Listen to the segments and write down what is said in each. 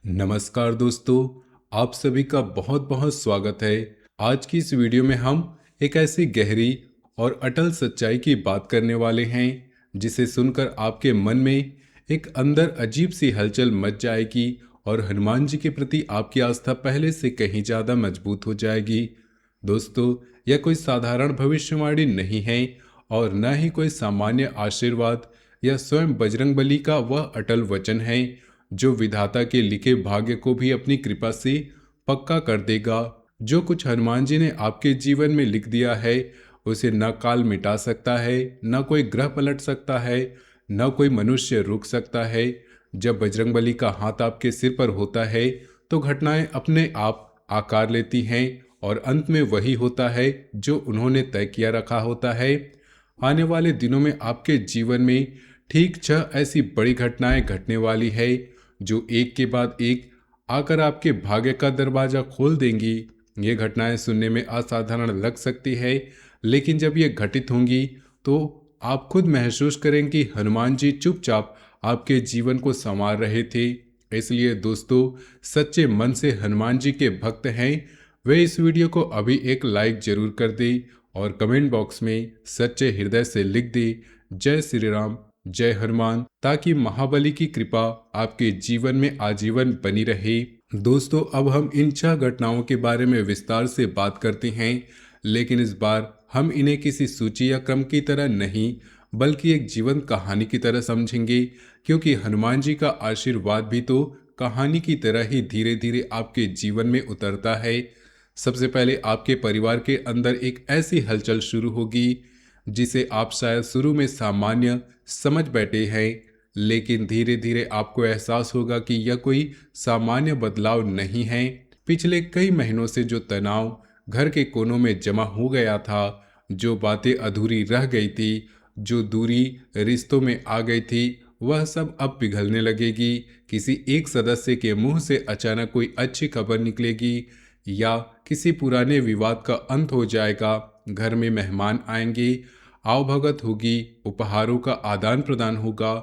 नमस्कार दोस्तों, आप सभी का बहुत बहुत स्वागत है। आज की इस वीडियो में हम एक ऐसी गहरी और अटल सच्चाई की बात करने वाले हैं जिसे सुनकर आपके मन में एक अंदर अजीब सी हलचल मच जाएगी और हनुमान जी के प्रति आपकी आस्था पहले से कहीं ज़्यादा मजबूत हो जाएगी। दोस्तों, यह कोई साधारण भविष्यवाणी नहीं है और न ही कोई सामान्य आशीर्वाद या स्वयं बजरंगबली का वह अटल वचन है जो विधाता के लिखे भाग्य को भी अपनी कृपा से पक्का कर देगा। जो कुछ हनुमान जी ने आपके जीवन में लिख दिया है उसे न काल मिटा सकता है, न कोई ग्रह पलट सकता है, न कोई मनुष्य रोक सकता है। जब बजरंगबली का हाथ आपके सिर पर होता है तो घटनाएं अपने आप आकार लेती हैं और अंत में वही होता है जो उन्होंने तय किया रखा होता है। आने वाले दिनों में आपके जीवन में ठीक 6 ऐसी बड़ी घटनाएं घटने वाली है जो एक के बाद एक आकर आपके भाग्य का दरवाजा खोल देंगी। ये घटनाएं सुनने में असाधारण लग सकती है, लेकिन जब ये घटित होंगी तो आप खुद महसूस करें कि हनुमान जी चुपचाप आपके जीवन को संवार रहे थे। इसलिए दोस्तों, सच्चे मन से हनुमान जी के भक्त हैं वे इस वीडियो को अभी एक लाइक जरूर कर दें और कमेंट बॉक्स में सच्चे हृदय से लिख दें, जय श्री राम, जय हनुमान, ताकि महाबली की कृपा आपके जीवन में आजीवन बनी रहे। दोस्तों, अब हम इन 6 घटनाओं के बारे में विस्तार से बात करते हैं, लेकिन इस बार हम इन्हें किसी सूची या क्रम की तरह नहीं बल्कि एक जीवंत कहानी की तरह समझेंगे, क्योंकि हनुमान जी का आशीर्वाद भी तो कहानी की तरह ही धीरे धीरे आपके जीवन में उतरता है। सबसे पहले आपके परिवार के अंदर एक ऐसी हलचल शुरू होगी जिसे आप शायद शुरू में सामान्य समझ बैठे हैं, लेकिन धीरे धीरे आपको एहसास होगा कि यह कोई सामान्य बदलाव नहीं है। पिछले कई महीनों से जो तनाव घर के कोनों में जमा हो गया था, जो बातें अधूरी रह गई थी, जो दूरी रिश्तों में आ गई थी, वह सब अब पिघलने लगेगी। किसी एक सदस्य के मुंह से अचानक कोई अच्छी खबर निकलेगी या किसी पुराने विवाद का अंत हो जाएगा। घर में मेहमान आएंगे, आवभगत होगी, उपहारों का आदान प्रदान होगा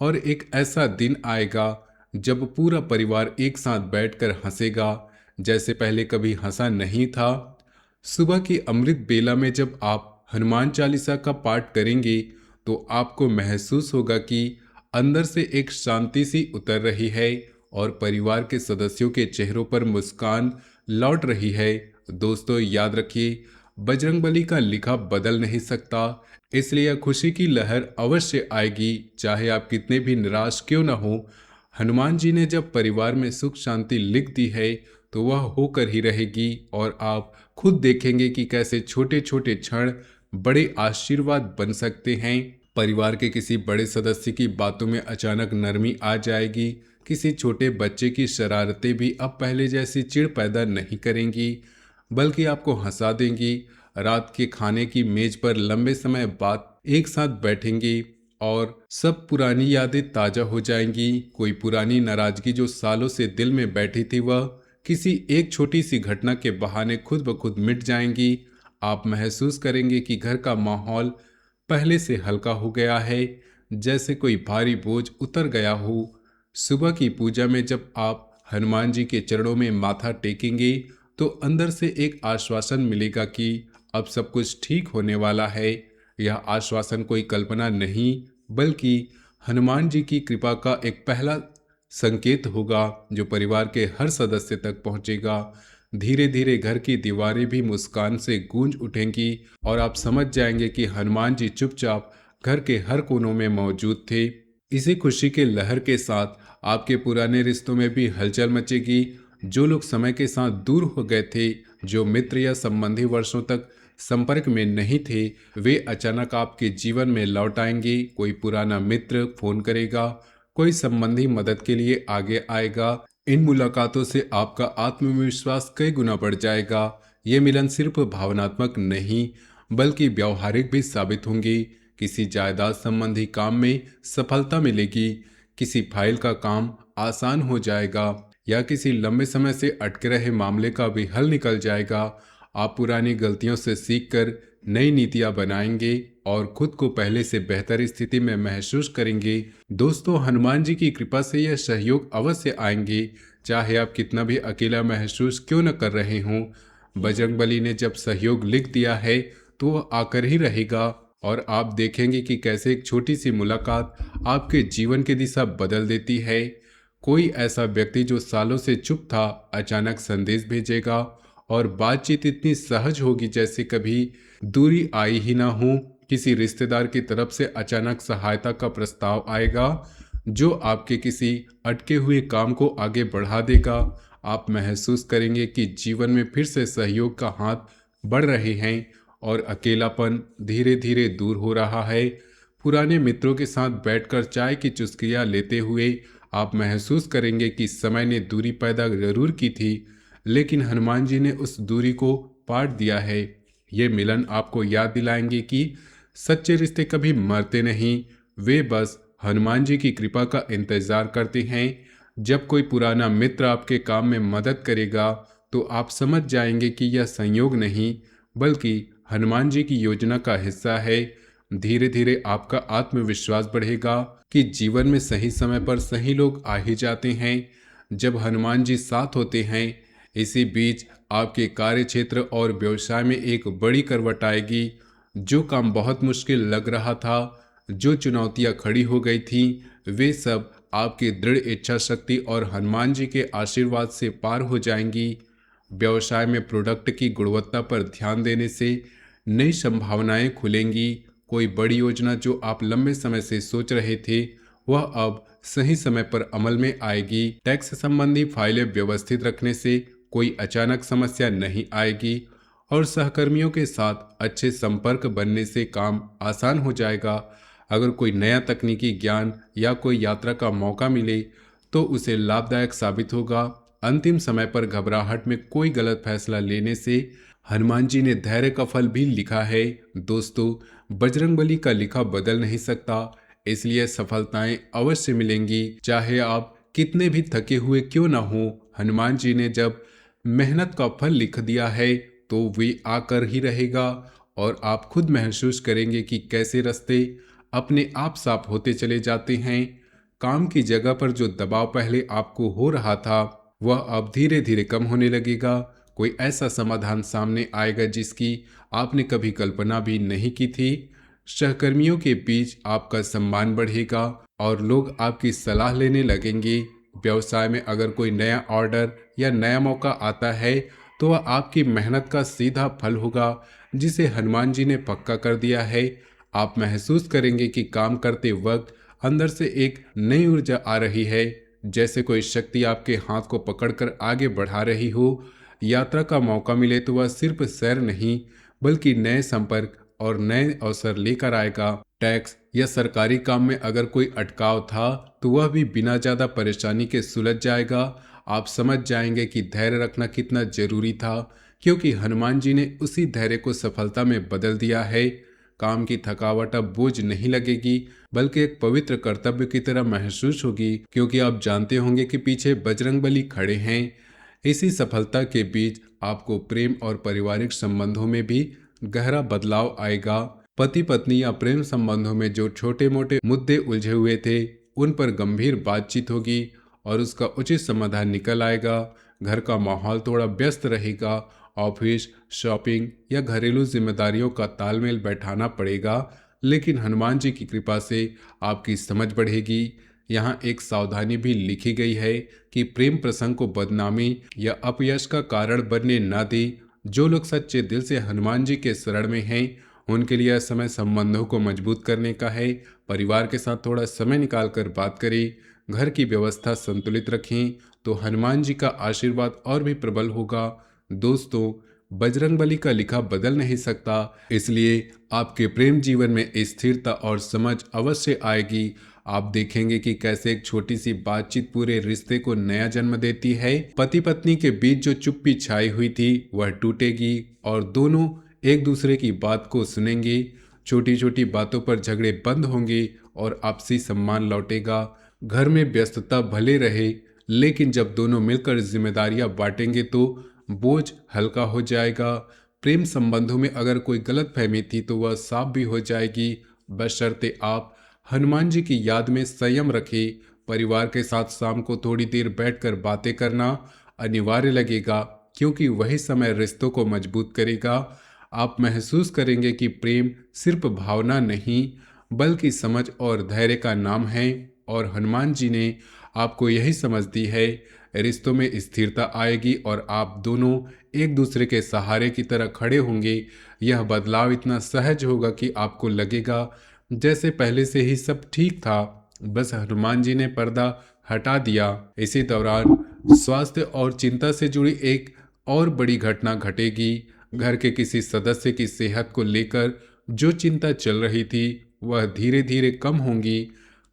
और एक ऐसा दिन आएगा जब पूरा परिवार एक साथ बैठकर हंसेगा जैसे पहले कभी हंसा नहीं था। सुबह की अमृत बेला में जब आप हनुमान चालीसा का पाठ करेंगे तो आपको महसूस होगा कि अंदर से एक शांति सी उतर रही है और परिवार के सदस्यों के चेहरों पर मुस्कान लौट रही है। दोस्तों, याद रखिए, बजरंगबली का लिखा बदल नहीं सकता, इसलिए खुशी की लहर अवश्य आएगी, चाहे आप कितने भी निराश क्यों न हो। हनुमान जी ने जब परिवार में सुख शांति लिख दी है तो वह होकर ही रहेगी और आप खुद देखेंगे कि कैसे छोटे छोटे क्षण बड़े आशीर्वाद बन सकते हैं। परिवार के किसी बड़े सदस्य की बातों में अचानक नरमी आ जाएगी। किसी छोटे बच्चे की शरारतें भी अब पहले जैसी चिढ़ पैदा नहीं करेंगी, बल्कि आपको हंसा देंगी। रात के खाने की मेज पर लंबे समय बाद एक साथ बैठेंगे और सब पुरानी यादें ताजा हो जाएंगी। कोई पुरानी नाराजगी जो सालों से दिल में बैठी थी वह किसी एक छोटी सी घटना के बहाने खुद ब खुद मिट जाएंगी। आप महसूस करेंगे कि घर का माहौल पहले से हल्का हो गया है, जैसे कोई भारी बोझ उतर गया हो। सुबह की पूजा में जब आप हनुमान जी के चरणों में माथा टेकेंगे तो अंदर से एक आश्वासन मिलेगा कि अब सब कुछ ठीक होने वाला है। यह आश्वासन कोई कल्पना नहीं बल्कि हनुमान जी की कृपा का एक पहला संकेत होगा जो परिवार के हर सदस्य तक पहुंचेगा। धीरे धीरे घर की दीवारें भी मुस्कान से गूंज उठेंगी और आप समझ जाएंगे कि हनुमान जी चुपचाप घर के हर कोनों में मौजूद थे। इसी खुशी के लहर के साथ आपके पुराने रिश्तों में भी हलचल मचेगी। जो लोग समय के साथ दूर हो गए थे, जो मित्र या संबंधी वर्षों तक संपर्क में नहीं थे, वे अचानक आपके जीवन में लौट आएंगे। कोई पुराना मित्र फोन करेगा, कोई संबंधी मदद के लिए आगे आएगा। इन मुलाकातों से आपका आत्मविश्वास कई गुना बढ़ जाएगा। ये मिलन सिर्फ भावनात्मक नहीं बल्कि व्यावहारिक भी साबित होंगे। किसी जायदाद संबंधी काम में सफलता मिलेगी, किसी फाइल का काम आसान हो जाएगा या किसी लंबे समय से अटके रहे मामले का भी हल निकल जाएगा। आप पुरानी गलतियों से सीखकर नई नीतियां बनाएंगे और खुद को पहले से बेहतर स्थिति में महसूस करेंगे। दोस्तों, हनुमान जी की कृपा से यह सहयोग अवश्य आएंगे, चाहे आप कितना भी अकेला महसूस क्यों न कर रहे हों। बजरंगबली ने जब सहयोग लिख दिया है तो वह आकर ही रहेगा, और आप देखेंगे कि कैसे एक छोटी सी मुलाकात आपके जीवन की दिशा बदल देती है। कोई ऐसा व्यक्ति जो सालों से चुप था अचानक संदेश भेजेगा, और बातचीत इतनी सहज होगी जैसे कभी दूरी आई ही ना हो। किसी रिश्तेदार की तरफ से अचानक सहायता का प्रस्ताव आएगा जो आपके किसी अटके हुए काम को आगे बढ़ा देगा। आप महसूस करेंगे कि जीवन में फिर से सहयोग का हाथ बढ़ रहे हैं और अकेलापन धीरे धीरे दूर हो रहा है। पुराने मित्रों के साथ बैठकर चाय की चुस्कियां लेते हुए आप महसूस करेंगे कि समय ने दूरी पैदा जरूर की थी, लेकिन हनुमान जी ने उस दूरी को पाट दिया है। ये मिलन आपको याद दिलाएंगे कि सच्चे रिश्ते कभी मरते नहीं, वे बस हनुमान जी की कृपा का इंतजार करते हैं। जब कोई पुराना मित्र आपके काम में मदद करेगा तो आप समझ जाएंगे कि यह संयोग नहीं बल्कि हनुमान जी की योजना का हिस्सा है। धीरे धीरे आपका आत्मविश्वास बढ़ेगा कि जीवन में सही समय पर सही लोग आ ही जाते हैं जब हनुमान जी साथ होते हैं। इसी बीच आपके कार्य क्षेत्र और व्यवसाय में एक बड़ी करवट आएगी। जो काम बहुत मुश्किल लग रहा था, जो चुनौतियां खड़ी हो गई थीं, वे सब आपकी दृढ़ इच्छा शक्ति और हनुमान जी के आशीर्वाद से पार हो जाएंगी। व्यवसाय में प्रोडक्ट की गुणवत्ता पर ध्यान देने से नई संभावनाएं खुलेंगी। कोई बड़ी योजना जो आप लंबे समय से सोच रहे थे वह अब सही समय पर अमल में आएगी। टैक्स संबंधी फाइलें व्यवस्थित रखने से कोई अचानक समस्या नहीं आएगी, और सहकर्मियों के साथ अच्छे संपर्क बनने से काम आसान हो जाएगा। अगर कोई नया तकनीकी ज्ञान या कोई यात्रा का मौका मिले तो उसे लाभदायक साबित होगा। अंतिम समय पर घबराहट में कोई गलत फैसला लेने से हनुमान जी ने धैर्य का फल भी लिखा है। दोस्तों, बजरंगबली का लिखा बदल नहीं सकता, इसलिए सफलताएं अवश्य मिलेंगी चाहे आप कितने भी थके हुए क्यों ना हो। हनुमान जी ने जब मेहनत का फल लिख दिया है तो वे आकर ही रहेगा, और आप खुद महसूस करेंगे कि कैसे रास्ते अपने आप साफ होते चले जाते हैं। काम की जगह पर जो दबाव पहले आपको हो रहा था वह अब धीरे धीरे कम होने लगेगा। कोई ऐसा समाधान सामने आएगा जिसकी आपने कभी कल्पना भी नहीं की थी। सहकर्मियों के बीच आपका सम्मान बढ़ेगा और लोग आपकी सलाह लेने लगेंगे। व्यवसाय में अगर कोई नया ऑर्डर या नया मौका आता है तो वह आपकी मेहनत का सीधा फल होगा जिसे हनुमान जी ने पक्का कर दिया है। आप महसूस करेंगे कि काम करते वक्त अंदर से एक नई ऊर्जा आ रही है, जैसे कोई शक्ति आपके हाथ को पकड़कर आगे बढ़ा रही हो। यात्रा का मौका मिले तो वह सिर्फ सैर नहीं बल्कि नए संपर्क और नए अवसर लेकर आएगा। टैक्स या सरकारी काम में अगर कोई अटकाव था तो वह भी बिना ज्यादा परेशानी के सुलझ जाएगा। आप समझ जाएंगे कि धैर्य रखना कितना जरूरी था, क्योंकि हनुमान जी ने उसी धैर्य को सफलता में बदल दिया है। काम की थकावट अब बोझ नहीं लगेगी बल्कि एक पवित्र कर्तव्य की तरह महसूस होगी, क्योंकि आप जानते होंगे कि पीछे बजरंगबली खड़े हैं। इसी सफलता के बीच आपको प्रेम और पारिवारिक संबंधों में भी गहरा बदलाव आएगा। पति पत्नी या प्रेम संबंधों में जो छोटे मोटे मुद्दे उलझे हुए थे उन पर गंभीर बातचीत होगी और उसका उचित समाधान निकल आएगा। घर का माहौल थोड़ा व्यस्त रहेगा। ऑफिस, शॉपिंग या घरेलू जिम्मेदारियों का तालमेल बैठाना पड़ेगा, लेकिन हनुमान जी की कृपा से आपकी समझ बढ़ेगी। यहाँ एक सावधानी भी लिखी गई है कि प्रेम प्रसंग को बदनामी या अपयश का कारण बनने ना दे। जो लोग सच्चे दिल से हनुमान जी के शरण में हैं उनके लिए यह समय संबंधों को मजबूत करने का है। परिवार के साथ थोड़ा समय निकालकर बात करें, घर की व्यवस्था संतुलित रखें तो हनुमान जी का आशीर्वाद और भी प्रबल होगा। दोस्तों, बजरंगबली का लिखा बदल नहीं सकता, इसलिए आपके प्रेम जीवन में स्थिरता और समझ अवश्य आएगी। आप देखेंगे कि कैसे एक छोटी सी बातचीत पूरे रिश्ते को नया जन्म देती है। पति पत्नी के बीच जो चुप्पी छाई हुई थी वह टूटेगी और दोनों एक दूसरे की बात को सुनेंगे। छोटी छोटी बातों पर झगड़े बंद होंगे और आपसी सम्मान लौटेगा। घर में व्यस्तता भले रहे, लेकिन जब दोनों मिलकर जिम्मेदारियां बांटेंगे तो बोझ हल्का हो जाएगा। प्रेम संबंधों में अगर कोई गलतफहमी थी तो वह साफ भी हो जाएगी, बशर्ते आप हनुमान जी की याद में संयम रखें। परिवार के साथ शाम को थोड़ी देर बैठकर बातें करना अनिवार्य लगेगा, क्योंकि वही समय रिश्तों को मजबूत करेगा। आप महसूस करेंगे कि प्रेम सिर्फ भावना नहीं बल्कि समझ और धैर्य का नाम है, और हनुमान जी ने आपको यही समझ दी है। रिश्तों में स्थिरता आएगी और आप दोनों एक दूसरे के सहारे की तरह खड़े होंगे। यह बदलाव इतना सहज होगा कि आपको लगेगा जैसे पहले से ही सब ठीक था, बस हनुमान जी ने पर्दा हटा दिया। इसी दौरान स्वास्थ्य और चिंता से जुड़ी एक और बड़ी घटना घटेगी। घर के किसी सदस्य की सेहत को लेकर जो चिंता चल रही थी वह धीरे धीरे कम होंगी।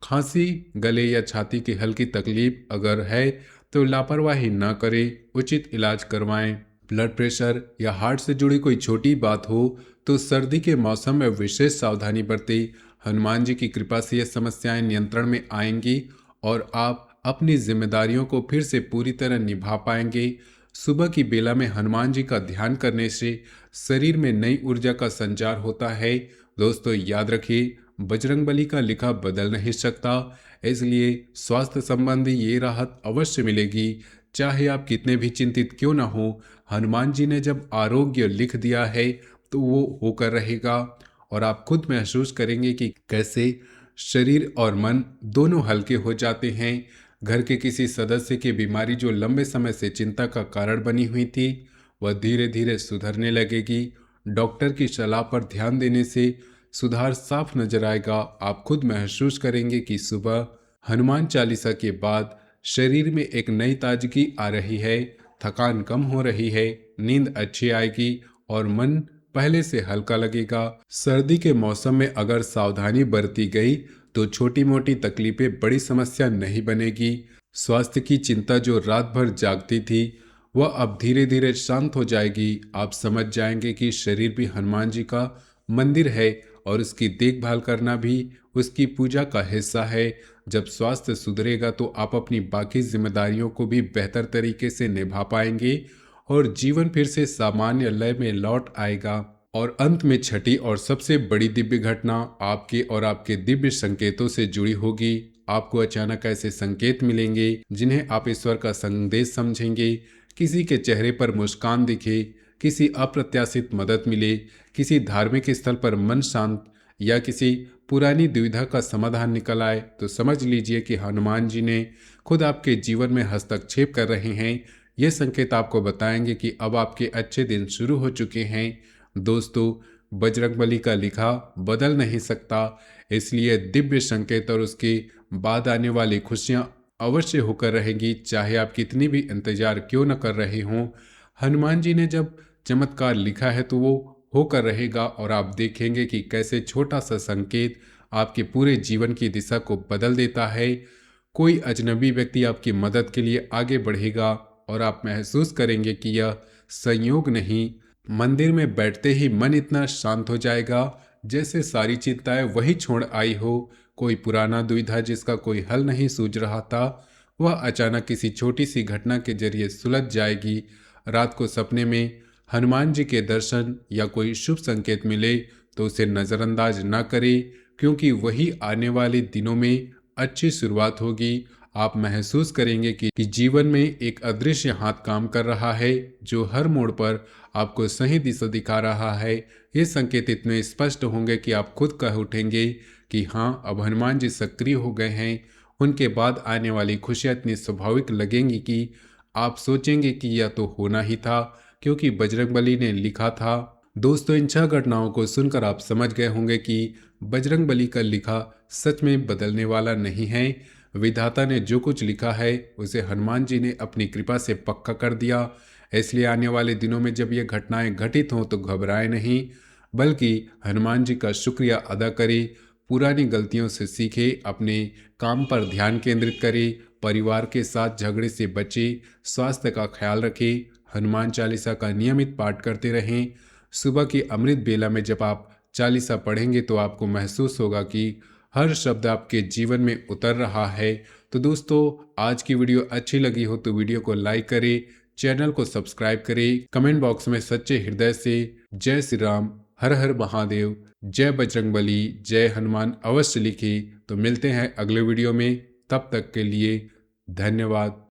खांसी, गले या छाती की हल्की तकलीफ अगर है तो लापरवाही न करें, उचित इलाज करवाएं। ब्लड प्रेशर या हार्ट से जुड़ी कोई छोटी बात हो तो सर्दी के मौसम में विशेष सावधानी बरतें। हनुमान जी की कृपा से ये समस्याएं नियंत्रण में आएंगी और आप अपनी जिम्मेदारियों को फिर से पूरी तरह निभा पाएंगे। सुबह की बेला में हनुमान जी का ध्यान करने से शरीर में नई ऊर्जा का संचार होता है। दोस्तों याद रखिए, बजरंगबली का लिखा बदल नहीं सकता, इसलिए स्वास्थ्य संबंधी ये राहत अवश्य मिलेगी, चाहे आप कितने भी चिंतित क्यों ना हो। हनुमान जी ने जब आरोग्य लिख दिया है तो वो होकर रहेगा, और आप खुद महसूस करेंगे कि कैसे शरीर और मन दोनों हल्के हो जाते हैं। घर के किसी सदस्य की बीमारी जो लंबे समय से चिंता का कारण बनी हुई थी वह धीरे धीरे सुधरने लगेगी। डॉक्टर की सलाह पर ध्यान देने से सुधार साफ नजर आएगा। आप खुद महसूस करेंगे कि सुबह हनुमान चालीसा के बाद शरीर में एक नई ताजगी आ रही है, थकान कम हो रही है, नींद अच्छी आएगी और मन पहले से हल्का लगेगा। सर्दी के मौसम में अगर सावधानी बरती गई तो छोटी मोटी तकलीफें बड़ी समस्या नहीं बनेगी। स्वास्थ्य की चिंता जो रात भर जागती थी वह अब धीरे धीरे शांत हो जाएगी। आप समझ जाएंगे कि शरीर भी हनुमान जी का मंदिर है और उसकी देखभाल करना भी उसकी पूजा का हिस्सा है। जब स्वास्थ्य सुधरेगा तो आप अपनी बाकी जिम्मेदारियों को भी बेहतर तरीके से निभा पाएंगे और जीवन फिर से सामान्य लय में लौट आएगा। और अंत में छठी और सबसे बड़ी दिव्य घटना आपके और आपके दिव्य संकेतों से जुड़ी होगी। आपको अचानक ऐसे संकेत मिलेंगे जिन्हें आप ईश्वर का संदेश समझेंगे। किसी के चेहरे पर मुस्कान दिखे, किसी अप्रत्याशित मदद मिले, किसी धार्मिक स्थल पर मन शांत या किसी पुरानी दुविधा का समाधान निकल आए, तो समझ लीजिए कि हनुमान जी ने खुद आपके जीवन में हस्तक्षेप कर रहे हैं। ये संकेत आपको बताएंगे कि अब आपके अच्छे दिन शुरू हो चुके हैं। दोस्तों, बजरंगबली का लिखा बदल नहीं सकता, इसलिए दिव्य संकेत और उसके बाद आने वाली खुशियां अवश्य होकर रहेंगी, चाहे आप कितनी भी इंतजार क्यों न कर रहे हों। हनुमान जी ने जब चमत्कार लिखा है तो वो होकर रहेगा, और आप देखेंगे कि कैसे छोटा सा संकेत आपके पूरे जीवन की दिशा को बदल देता है। कोई अजनबी व्यक्ति आपकी मदद के लिए आगे बढ़ेगा और आप महसूस करेंगे कि यह संयोग नहीं, मंदिर में बैठते ही मन इतना शांत हो जाएगा जैसे सारी चिंताएं वही छोड़ आई हो। कोई पुराना दुविधा जिसका कोई हल नहीं सूझ रहा था वह अचानक किसी छोटी सी घटना के जरिए सुलझ जाएगी। रात को सपने में हनुमान जी के दर्शन या कोई शुभ संकेत मिले तो उसे नज़रअंदाज न करें, क्योंकि वही आने वाले दिनों में अच्छी शुरुआत होगी। आप महसूस करेंगे कि जीवन में एक अदृश्य हाथ काम कर रहा है जो हर मोड़ पर आपको सही दिशा दिखा रहा है। ये संकेत इतने स्पष्ट होंगे कि आप खुद कह उठेंगे कि हाँ, अब हनुमान जी सक्रिय हो गए हैं। उनके बाद आने वाली खुशियाँ इतनी स्वाभाविक लगेंगी कि आप सोचेंगे कि यह तो होना ही था, क्योंकि बजरंगबली ने लिखा था। दोस्तों, इन 6 घटनाओं को सुनकर आप समझ गए होंगे कि बजरंगबली का लिखा सच में बदलने वाला नहीं है। विधाता ने जो कुछ लिखा है उसे हनुमान जी ने अपनी कृपा से पक्का कर दिया। इसलिए आने वाले दिनों में जब ये घटनाएं घटित हों तो घबराएं नहीं, बल्कि हनुमान जी का शुक्रिया अदा करें, पुरानी गलतियों से सीखें, अपने काम पर ध्यान केंद्रित करें, परिवार के साथ झगड़े से बचें, स्वास्थ्य का ख्याल रखें, हनुमान चालीसा का नियमित पाठ करते रहें। सुबह की अमृत बेला में जब आप चालीसा पढ़ेंगे तो आपको महसूस होगा कि हर शब्द आपके जीवन में उतर रहा है। तो दोस्तों, आज की वीडियो अच्छी लगी हो तो वीडियो को लाइक करें, चैनल को सब्सक्राइब करें, कमेंट बॉक्स में सच्चे हृदय से जय श्री राम, हर हर महादेव, जय बजरंगबली, जय हनुमान अवश्य लिखें। तो मिलते हैं अगले वीडियो में। तब तक के लिए धन्यवाद।